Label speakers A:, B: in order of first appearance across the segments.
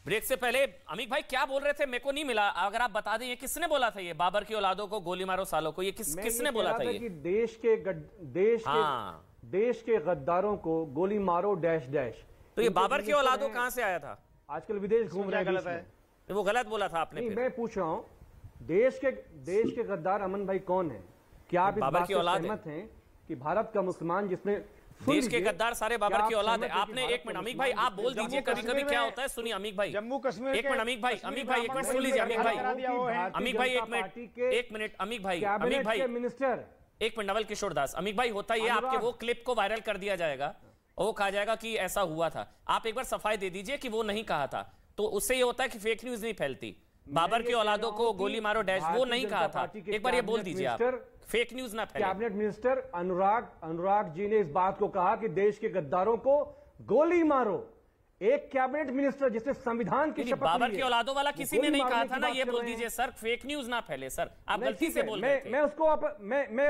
A: Break से पहले अमीक भाई क्या बोल रहे थे, मेरे को नहीं मिला, अगर आप बता दें ये किसने बोला था, ये बाबर की औलादों को गोली मारो सालों को, ये किसने बोला था? ये
B: कि देश के गद्दारों को गोली मारो डैश डैश।
A: तो ये बाबर की औलादों कहां से आया था?
B: आजकल विदेश घूम रहा है,
C: गलत है,
A: वो गलत बोला था आपने।
B: मैं पूछ रहा हूं, देश के गद्दार अमन भाई कौन है? क्या आप इस बात से सहमत हैं कि भारत का मुसलमान जिसने
A: देश के गद्दार सारे बाबर की औलाद है? आपने एक मिनट अमीक भाई आप बोल दीजिए, कभी कभी क्या होता है, सुनिए अमीक भाई,
C: जम्मू कश्मीर
A: एक मिनट अमीक भाई एक मिनट सुन लीजिए अमीक भाई एक मिनट अमीक भाई
B: मिनिस्टर
A: एक मिनट नवल किशोर दास। अमीक भाई होता है आपके वो क्लिप को वायरल कर दिया जाएगा और वो कहा जाएगा कि ऐसा हुआ था। आप एक बार सफाई दे दीजिए कि वो नहीं कहा था, तो उससे ये होता है कि फेक न्यूज नहीं फैलती। बाबर की औलादों को गोली मारो डैश वो नहीं कहा था, एक बार ये बोल दीजिए आप, फेक न्यूज ना फैले।
B: कैबिनेट मिनिस्टर अनुराग जी ने इस बात को कहा कि देश के गद्दारों को गोली मारो। एक कैबिनेट मिनिस्टर जिसने संविधान की शपथ ली,
A: बाबर की औलादों वाला किसी ने नहीं कहा था ना, ये बोल दीजिए सर, फेक न्यूज ना फैले सर, आप गलती से बोल रहे थे।
B: मैं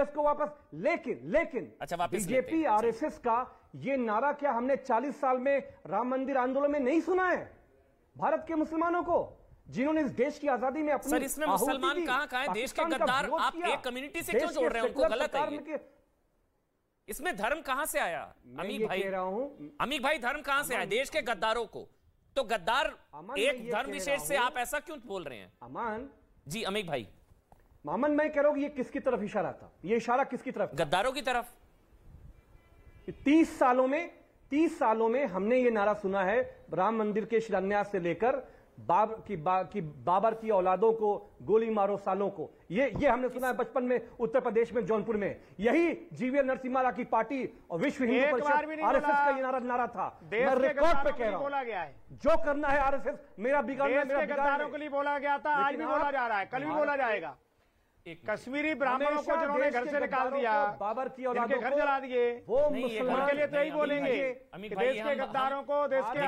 B: उसको वापस लेकिन
A: अच्छा वापस
B: बीजेपी आरएसएस का ये नारा क्या हमने 40 साल में राम मंदिर आंदोलन में नहीं सुना है? भारत के मुसलमानों को जिन्होंने इस देश की आजादी में अपनी
A: सर, इसमें मुसलमान कहां है? देश के गद्दार आप एक कम्युनिटी से क्यों जोड़ रहे हैं उनको? गलत है, इसमें धर्म कहां से आया? अमीक भाई कह रहा हूं, अमीक भाई धर्म कहां से आया? देश के गद्दारों को तो गद्दार एक धर्म विशेष से आप ऐसा क्यों बोल रहे हैं?
B: अमान जी,
A: अमीक भाई
B: मामन, मैं कह रहा हूं ये किसकी तरफ इशारा था? ये इशारा किसकी तरफ?
A: गद्दारों की तरफ।
B: 30 सालों में हमने ये नारा सुना है राम मंदिर के शिलान्यास से लेकर बाबर की औलादों को गोली मारो सालों को, ये हमने सुना है बचपन में उत्तर प्रदेश में जौनपुर में। यही जीवीएल नरसिम्हा राव की पार्टी और विश्व हिंदू परिषद आरएसएस का ये नारा था। मैं रिकॉर्ड पे कह रहा हूं, जो करना है आरएसएस मेरा बिगाड़ना,
C: मेरे गद्दारों के लिए बोला गया था, आज भी बोला जा रहा है, कल भी बोला जाएगा। कश्मीरी ब्राह्मणों को जिन्होंने घर से निकाल दिया,
B: बाबर की और
C: घर जला दिए, वो मुसलमान के लिए तो यही बोलेंगे देश के गद्दारों को, देश के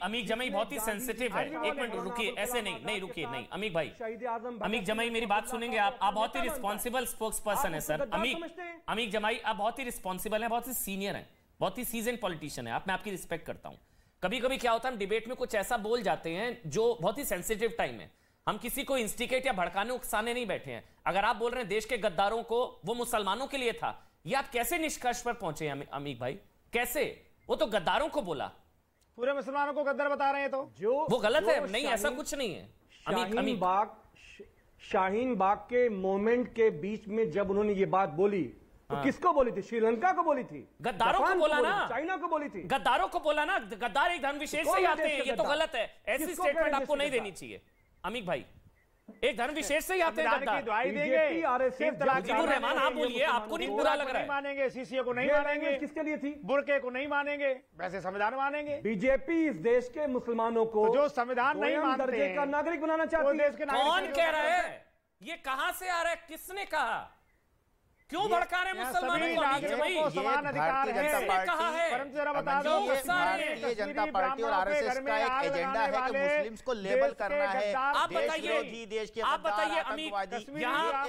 A: अमीक जमाई बहुत ही सेंसिटिव है। एक मिनट रुकिए, ऐसे नहीं रुकिए, नहीं अमीक भाई, अमीक जमाई मेरी बात सुनेंगे आप बहुत ही रिस्पॉन्सिबल स्पोक्स पर्सन है सर। अमीक जमाई आप बहुत ही रिस्पॉन्सिबल है, बहुत ही सीनियर है, बहुत ही सीजन पॉलिटिशियन है, मैं आपकी रिस्पेक्ट करता हूं। कभी कभी क्या होता है हम डिबेट में कुछ ऐसा बोल जाते हैं जो बहुत ही सेंसिटिव टाइम है, हम किसी को इंस्टिकेट या भड़काने उकसाने नहीं बैठे हैं। अगर आप बोल रहे हैं देश के गद्दारों को वो मुसलमानों के लिए था, ये आप कैसे निष्कर्ष पर पहुंचे अमीक भाई? कैसे? वो तो गद्दारों को बोला,
C: पूरे मुसलमानों को गद्दार बता रहे हैं, तो
A: वो गलत है। नहीं, ऐसा कुछ नहीं है।
B: शाहीन बाग के मोमेंट के बीच में जब उन्होंने ये बात बोली तो किसको बोली थी? श्रीलंका को बोली थी,
A: गद्दारों को बोला ना,
B: चाइना को बोली थी,
A: गद्दारों को बोला ना। गद्दार एक धर्म विशेष से आते हैं, ये तो गलत है, ऐसी स्टेटमेंट आपको नहीं देनी चाहिए अमीक भाई। एक धर्म विशेष से ही आते हैं गद्दार।
C: दुआई देंगे,
A: मुजीबुर रहमान आप बोलिए, आपको नहीं बुरा लग रहा है?
C: मानेंगे, सीसीए को नहीं मानेंगे,
B: किसके लिए थी?
C: बुर्के को नहीं मानेंगे, वैसे संविधान मानेंगे।
B: बीजेपी इस देश के मुसलमानों को
C: जो संविधान नहीं मानते
B: दर्जे का नागरिक बनाना चाहती है।
A: कौन कह रहा है? ये कहां से आ रहा है? किसने कहा? क्यों भड़का रहे मुसलमानों को?
C: समान अधिकार है,
A: कहा है?
D: भारतीय जनता पार्टी और आरएसएस का एक एजेंडा है कि मुस्लिम्स को लेबल करना है।
A: आप बताइए,
D: देश के
A: आप बताइए अमीक, यहाँ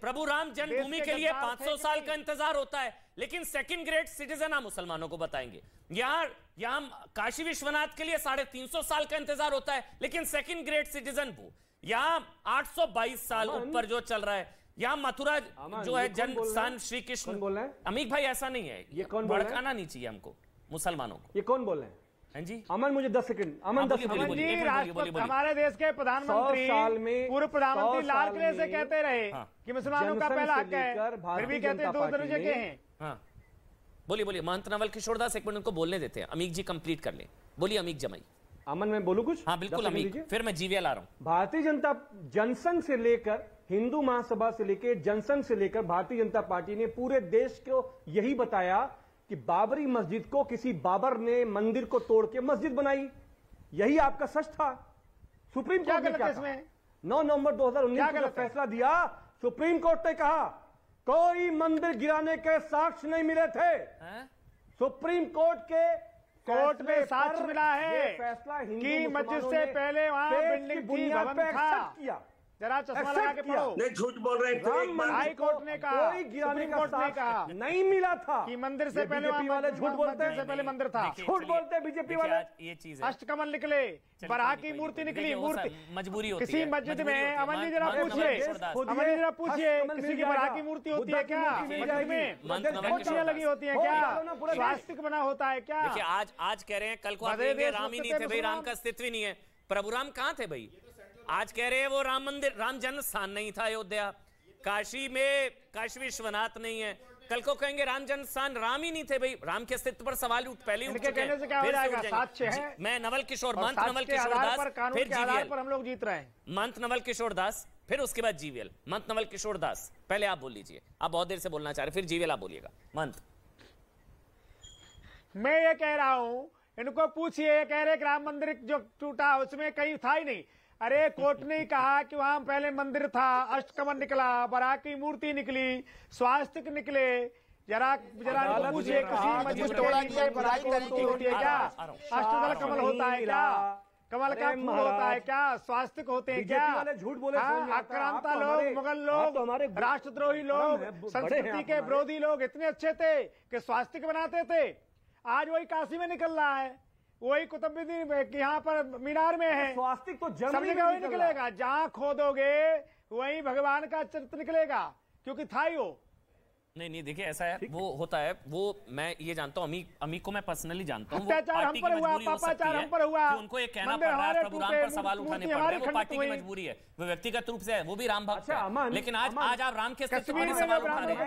A: प्रभु राम जन्मभूमि के लिए 500 साल का इंतजार होता है, लेकिन सेकंड ग्रेड सिटीजन हम मुसलमानों को बताएंगे। यहाँ काशी विश्वनाथ के लिए 350 साल का इंतजार होता है, लेकिन सेकंड ग्रेड सिटीजन वो यहाँ 822 साल ऊपर जो चल रहा है। यहाँ मथुरा जो है जन्म स्थान श्री कृष्ण बोल रहे हैं। अमीक भाई ऐसा नहीं है, ये कौन भड़काना नहीं चाहिए हमको मुसलमानों को।
B: ये कौन बोल रहे हैं? हाँ जी अमन, मुझे 10 सेकंड। अमन 10
C: सेकंड। हमारे देश के प्रधानमंत्री पूर्व प्रधानमंत्री लाल किले से कहते रहे कि मुसलमानों का पहला हक है, फिर भी कहते हैं 2 दर्जे के हैं।
A: हाँ बोलिए महंत नवल किशोर दास, एक मिनट उनको बोलने देते हैं, अमीक जी कंप्लीट कर ले। बोलिए अमीक जमाई।
B: अमन मैं बोलूं कुछ?
A: हाँ बिल्कुल अमीक, फिर मैं जीवीएल आ रहा हूं।
B: भारतीय जनता जनसंघ से लेकर हिंदू महासभा से लेकर जनसंघ से लेकर भारतीय जनता पार्टी ने पूरे देश को यही बताया कि बाबरी मस्जिद को किसी बाबर ने मंदिर को तोड़ के मस्जिद बनाई। यही आपका सच था। सुप्रीम कोर्ट ने क्या कहा? 9 नवंबर 2019 को फैसला दिया, सुप्रीम कोर्ट ने कहा कोई मंदिर गिराने के साक्ष्य नहीं मिले थे। सुप्रीम कोर्ट
C: में साक्ष्य मिला है
B: फैसला
C: कि मस्जिद से पहले वहां बिल्डिंग थी, भवन था, जरा चश्मा लगा के पढ़ो।
E: नहीं, झूठ बोल रहे हैं।
C: हाई कोर्ट ने कहा,
B: कोई गिराने
C: सुप्रीम कोर्ट ने कहा
B: नहीं मिला था
C: कि मंदिर से पहले
B: बीजेपी वाले झूठ बोलते हैं,
C: से पहले मंदिर था।
B: झूठ बोलते हैं बीजेपी वाले।
A: ये चीज
C: अष्टकमल निकले, बराह की मूर्ति निकली, मूर्ति
A: मजबूरी होती है।
C: किसी मस्जिद में अमन जी जरा पूछिए, अमन जी जरा पूछिए, किसी की बराह की मूर्ति होती है क्या मस्जिद में? मूर्तियां लगी होती है क्या? स्वास्तिक बना होता है क्या?
A: देखिए आज कह रहे हैं, कल को आप कहेंगे राम ही नहीं थे भाई, राम का अस्तित्व ही नहीं है। प्रभु राम कहाँ थे भाई? आज कह रहे हैं वो राम मंदिर, राम जन्म स्थान नहीं था अयोध्या। काशी में काशी विश्वनाथ नहीं है। कल को कहेंगे राम जन्म स्थान, राम ही नहीं थे भाई। राम के अस्तित्व पर सवाल पहले उठ चुके हैं।
C: से क्या हो जाएगा?
A: मैं नवल किशोर, महंत नवल किशोर दास, फिर जीवीएल
C: पर हम लोग जीत रहे हैं।
A: महंत नवल किशोर दास, फिर उसके बाद जीवीएल। महंत नवल किशोर दास, पहले आप बोल लीजिए, आप बहुत देर से बोलना चाह रहे, फिर जीवीएल आप बोलिएगा। महंत,
C: मैं ये कह रहा हूं, इनको पूछिए, कह रहे राम मंदिर जो टूटा उसमें कहीं था ही नहीं। अरे कोर्ट ने कहा कि वहां पहले मंदिर था, अष्टकमल निकला, बराह की मूर्ति निकली, स्वास्तिक निकले। जरा पूछिए, किसी मस्जिद के बराह की मूर्ति होती है क्या? अष्टदल कमल होता है क्या? कमल का फूल होता है क्या? स्वास्तिक होते हैं क्या?
B: झूठ बोले।
C: आक्रांता लोग, मुगल लोग, राष्ट्रद्रोही लोग, संस्कृति के विरोधी लोग इतने अच्छे थे कि स्वास्तिक बनाते थे। आज वही काशी में निकल रहा है, वही कुतुबुद्दीन यहाँ पर मीनार में है।
B: स्वास्तिक तो
C: समझ का वही निकलेगा, जहाँ खोदोगे वही भगवान का चित्र निकलेगा, क्योंकि था ही वो।
A: नहीं देखिए ऐसा है, वो होता है, वो मैं ये जानता हूँ, अमीक को मैं पर्सनली जानता हूँ।
C: अत्याचार हम पर हुआ, पापाचार हम पर हुआ,
A: उनको ये कहना पड़ रहा है, प्रभु राम पर सवाल उठाने पड़ रहे हैं, वो पार्टी की मजबूरी है, वो व्यक्तिगत रूप से है, वो भी राम भक्त है। लेकिन आज आप राम के अस्तित्व पर सवाल उठा रहे हैं।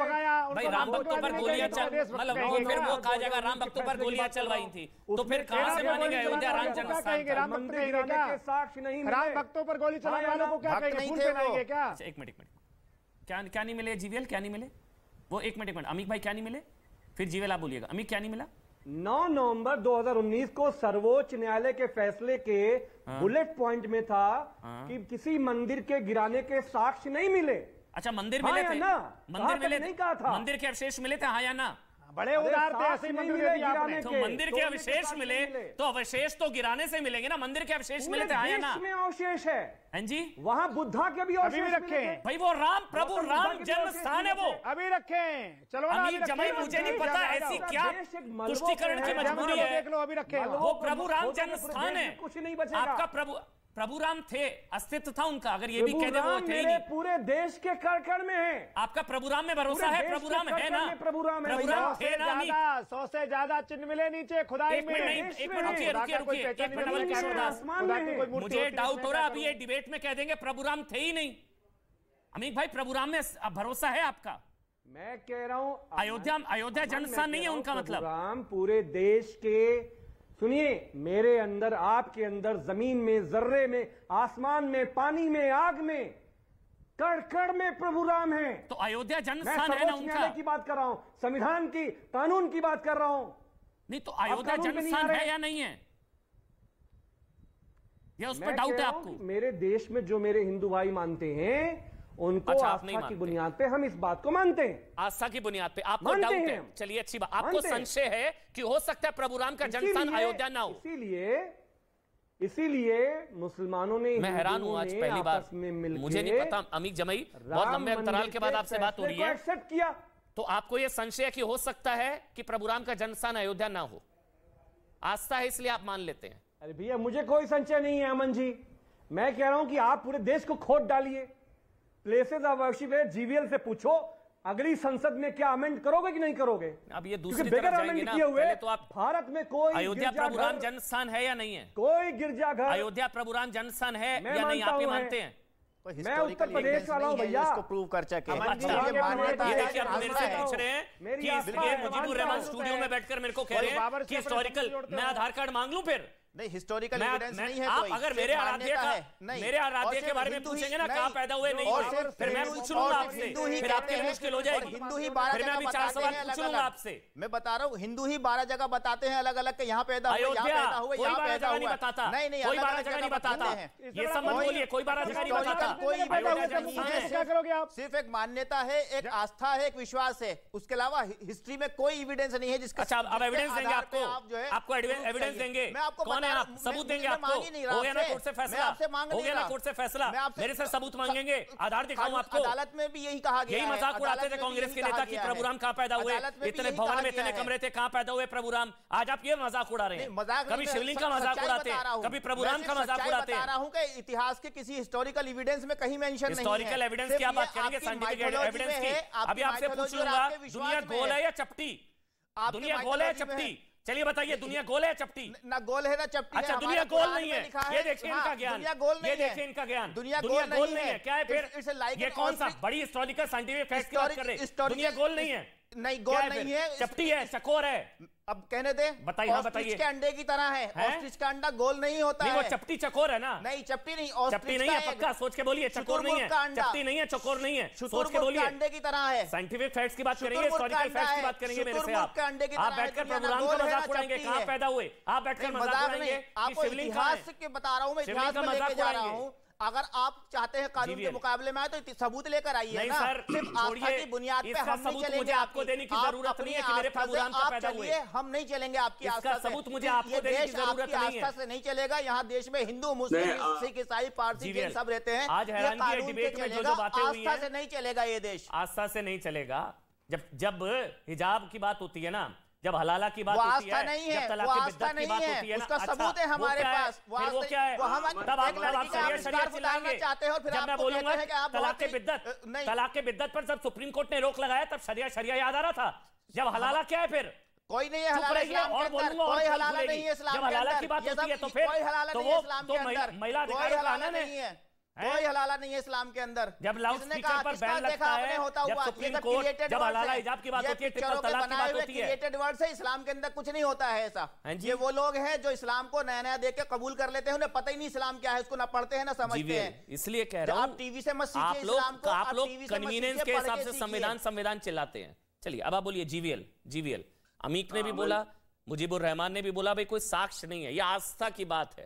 A: भाई राम भक्तों पर गोलियां मतलब फिर वो कहा जाएगा राम भक्तों पर गोलियां चलवाई थी, तो फिर कहां से मानेंगे अयोध्या राम जन्म स्थान?
C: राम भक्तों पर गोली चलाने वालों को क्या कहेंगे? फूल पहनाएंगे क्या?
A: एक मिनट, क्या नहीं मिले जीवीएल, क्या नहीं मिले वो? एक मिनट अमीक भाई, क्या नहीं मिले? फिर जीवीएल आप बोलिएगा। अमीक क्या नहीं मिला?
B: 9 नवंबर 2019 को सर्वोच्च न्यायालय के फैसले के बुलेट पॉइंट में था कि किसी मंदिर के गिराने के साक्ष्य नहीं मिले।
A: अच्छा, मंदिर मिले थे ना? मंदिर मिले नहीं कहा था, मंदिर के अवशेष मिले थे, हाँ या ना?
C: बड़े उदार थे, ऐसे मंदिर गिराने
A: तो मंदिर के अवशेष मिले तो अवशेष तो गिराने से मिलेंगे ना? मंदिर के अवशेष मिले थे, हाँ या ना?
B: अवशेष है
A: जी,
B: वहाँ बुद्धा के भी अवशेष
C: रखे हैं
A: भाई। वो राम प्रभु राम जन्म स्थान है, वो
C: अभी रखे हैं। चलो
A: अमीक जमाई, मुझे नहीं पता ऐसी क्या तुष्टिकरण की मजबूरी है।
C: देख लो, अभी रखे।
A: वो प्रभु राम जन्म स्थान है,
B: कुछ नहीं बचेगा।
A: आपका प्रभु राम थे, अस्तित्व था उनका। अगर ये भी कह दे वो थे ही नहीं,
B: पूरे देश के कण में है।
A: आपका प्रभु राम में भरोसा है? प्रभु राम है ना?
B: प्रभु राम
A: थे ना?
C: 100 से ज्यादा चिन्ह मिले नीचे खुदाई में।
A: एक मिनट रुकिए, एक मिनट नवल किशोर दास, मुझे डाउट हो रहा है, अभी ये डिबेट में कह देंगे प्रभु राम थे ही नहीं। अमीक भाई, प्रभु राम में भरोसा है आपका?
B: मैं कह रहा हूं
A: अयोध्या जन्म स्थान नहीं है उनका मतलब।
B: राम पूरे देश के, सुनिए, मेरे अंदर, आपके अंदर, जमीन में, जर्रे में, आसमान में, पानी में, आग में, कड़ में प्रभु राम है।
A: तो अयोध्या जन्म स्थान है ना उनका?
B: की बात कर रहा हूं, संविधान की, कानून की बात कर रहा हूं।
A: नहीं तो अयोध्या जन्म स्थान है या नहीं है, या उस पर डाउट है आपको?
B: मेरे देश में जो मेरे हिंदू भाई मानते हैं उनको आस्था की बुनियाद पे हम इस बात को मानते हैं।
A: आस्था की बुनियाद पे आपको डाउट है? चलिए अच्छी बात। आपको संशय है कि हो सकता है प्रभु राम का जन्म स्थान अयोध्या ना हो,
B: इसीलिए मुसलमानों ने,
A: मैं हैरान हूं आज पहली बार, मुझे नहीं पता। अमीक जमाई, बहुत लंबे अंतराल के बाद आपसे बात हो रही है,
B: एक्सेप्ट किया,
A: तो आपको यह संशय है कि हो सकता है कि प्रभु राम का जन्म स्थान अयोध्या ना हो? आस्था है इसलिए आप मान लेते हैं?
B: अरे भैया, मुझे कोई संशय नहीं है अमन जी। मैं कह रहा हूं कि आप पूरे देश को खोद डालिए। प्लेसेस ऑफ वर्शिप है, जीवीएल से पूछो अगली संसद में क्या अमेंड करोगे कि नहीं करोगे?
A: अब ये दूसरी तरफ जाएंगे ना, पहले तो आप
B: भारत में कोई
A: अयोध्या प्रभु राम जन्म स्थान है या नहीं है?
B: कोई गिरजाघर
A: अयोध्या प्रभु राम जन्म स्थान है या नहीं, आप ये मानते हैं?
B: मैं उत्तर प्रदेश वाला हूं भैया,
D: उसको प्रूव कर सके।
A: देखिए, आप मेरे से पूछ रहे हैं कि इसलिए मुजीबुर रहमान स्टूडियो में बैठकर मेरे को कह रहे हैं कि हिस्टोरिकल, मैं आधार कार्ड मांग लूं? फिर
D: नहीं, हिस्टोरिकल एविडेंस नहीं है।
A: आप अगर मेरे आराध्य के बारे में पूछेंगे ना, कहाँ पैदा हुए नहीं हुए, फिर मैं पूछ लूंगा आपसे, फिर आपके लिए मुश्किल हो जाएगी।
D: हिंदू ही 12
A: जगह बताते हैं अलग अलग आपसे।
D: मैं बता रहा हूँ, हिंदू ही 12 जगह बताते हैं अलग अलग, यहाँ पैदा हुए, यहाँ पैदा हुए, यहाँ पैदा हुआ।
A: नहीं बताता,
D: नहीं,
A: कोई 12 जगह नहीं बताता, ये सब मत बोलिए, कोई 12 जगह नहीं बताता।
C: क्या करोगे आप?
D: सिर्फ एक मान्यता है, एक आस्था है, एक विश्वास है, उसके अलावा हिस्ट्री में कोई एविडेंस नहीं है जिसका।
A: अच्छा, अब एविडेंस देंगे आपको, आपको एविडेंस देंगे।
D: मैं आपको
A: कौन कौन है आप? सबूत देंगे आपको? हो गया ना कोर्ट से फैसला, हो गया ना कोर्ट से फैसला, मेरे से सबूत मांगेंगे, आधार दिखाऊं आपको?
D: अदालत में भी यही कहा गया,
A: यही मजाक उड़ाते थे कांग्रेस के नेता कि प्रभुराम कहां पैदा हुए, इतने भवन में इतने कमरे थे, कहां पैदा हुए प्रभुराम? आज आप ये मजाक उड़ा रहे हैं, कभी शिवलिंग का मजाक उड़ाते हैं, कभी प्रभुराम का मजाक उड़ाते हैं।
D: बता रहा हूं कि इतिहास के किसी हिस्टोरिकल एविडेंस में कहीं मेंशन नहीं है।
A: हिस्टोरिकल एविडेंस की आप बात करेंगे, साइंटिफिक एविडेंस की? अभी आपसे पूछ लूंगा, दुनिया गोल है या चपटी? दुनिया गोल है या चपटी? चलिए बताइए, दुनिया गोल है चपटी?
D: ना गोल है ना चपटी।
A: अच्छा, दुनिया गोल नहीं है, ये देखिए इनका ज्ञान, ये देखिए इनका ज्ञान, दुनिया गोल नहीं है। क्या है फिर? ये कौन सा बड़ी हिस्टोरिकल साइंटिफिक फैक्ट की बात कर रहे हैं? दुनिया गोल नहीं है,
D: नहीं गोल नहीं है,
A: चपटी है, चकोर है।
D: अब कहने दे,
A: बताइए, हाँ बताइए।
D: के अंडे की तरह है, ऑस्ट्रिच का अंडा गोल नहीं होता है।
A: वो चपटी चकोर है ना?
D: नहीं चपटी नहीं,
A: चपटी नहीं है, पक्का सोच के बोलिए, चकोर नहीं है, चपटी नहीं है, चकोर नहीं है, सोच के बोलिए।
D: अंडे की तरह है।
A: साइंटिफिक फैक्ट्स की बात करेंगे, हिस्टोरिकल फैक्ट्स की बात करेंगे मेरे से आप बैठकर प्रभुराम का मजाक उड़ाएंगे, कहां पैदा हुए? आप बैठकर मजाक उड़ाएंगे,
D: आपको इतिहास के बता रहा हूं, मैं इतिहास में लेके जा रहा हूं। अगर आप चाहते हैं कानून के मुकाबले में आए तो सबूत लेकर आइए ना।
A: सर,
D: सिर्फ आस्था की बुनियाद पे हम नहीं चलेंगे।
A: मुझे आपको देने की जरूरत नहीं है कि मेरे प्रभुराम का पैदा हुए।
D: हम नहीं चलेंगे आपकी आस्था से।
A: सबूत मुझे आपको देने की जरूरत नहीं है।
D: आस्था से नहीं चलेगा। यहाँ देश में हिंदू, मुस्लिम, सिख, ईसाई, पारसी, जैन सब रहते हैं।
A: आज हैरानी है डिबेट में जो बातें हुई हैं,
D: आस्था से नहीं चलेगा ये देश।
A: आस्था से नहीं चलेगा। जब हिजाब की बात होती है ना, जब हलाला की बात होती है,
D: नहीं है,
A: जब तलाक बिद्दत की बात होती है ना,
D: उसका सबूत है हमारे पास।
A: वो क्या है? तब आप शरीयत चिल्लाएंगे। जब मैं बोलूंगा तलाक बिद्दत पर जब सुप्रीम कोर्ट ने रोक लगाया तब शरिया याद आ रहा था। जब हलाला क्या है फिर?
D: कोई नहीं है हलाला इस्लाम के अंदर, कोई हलाला नहीं है इस्लाम के अंदर।
A: जब हलाला की बात होती है तो फिर महिला अधिकारों का आना नहीं है,
D: कोई हलाला नहीं है इस्लाम के अंदर।
A: जब लाउड स्पीकर पर बैन लगता है, जब सुप्रीम कोर्ट, जब हलाला हिजाब की बात होती है, ट्रिपल तलाक की बात होती है,
D: क्रिएटेड वर्ड से इस्लाम के अंदर कुछ नहीं होता है ऐसा। ये वो लोग हैं जो इस्लाम को नया नया देख के कबूल कर लेते हैं, उन्हें पता ही नहीं इस्लाम क्या है, उसको ना पढ़ते हैं ना समझते हैं।
A: इसलिए कह रहा हूं,
D: आप टीवी से मत सीखिए इस्लाम को,
A: आप लोग कन्वीनियंस के हिसाब से संविधान चिल्लाते हैं। चलिए अब आप बोलिए जीवीएल। अमीक ने भी बोला, मुजीबुर रहमान ने भी बोला, भाई कोई साक्ष्य नहीं है, यह आस्था की बात है।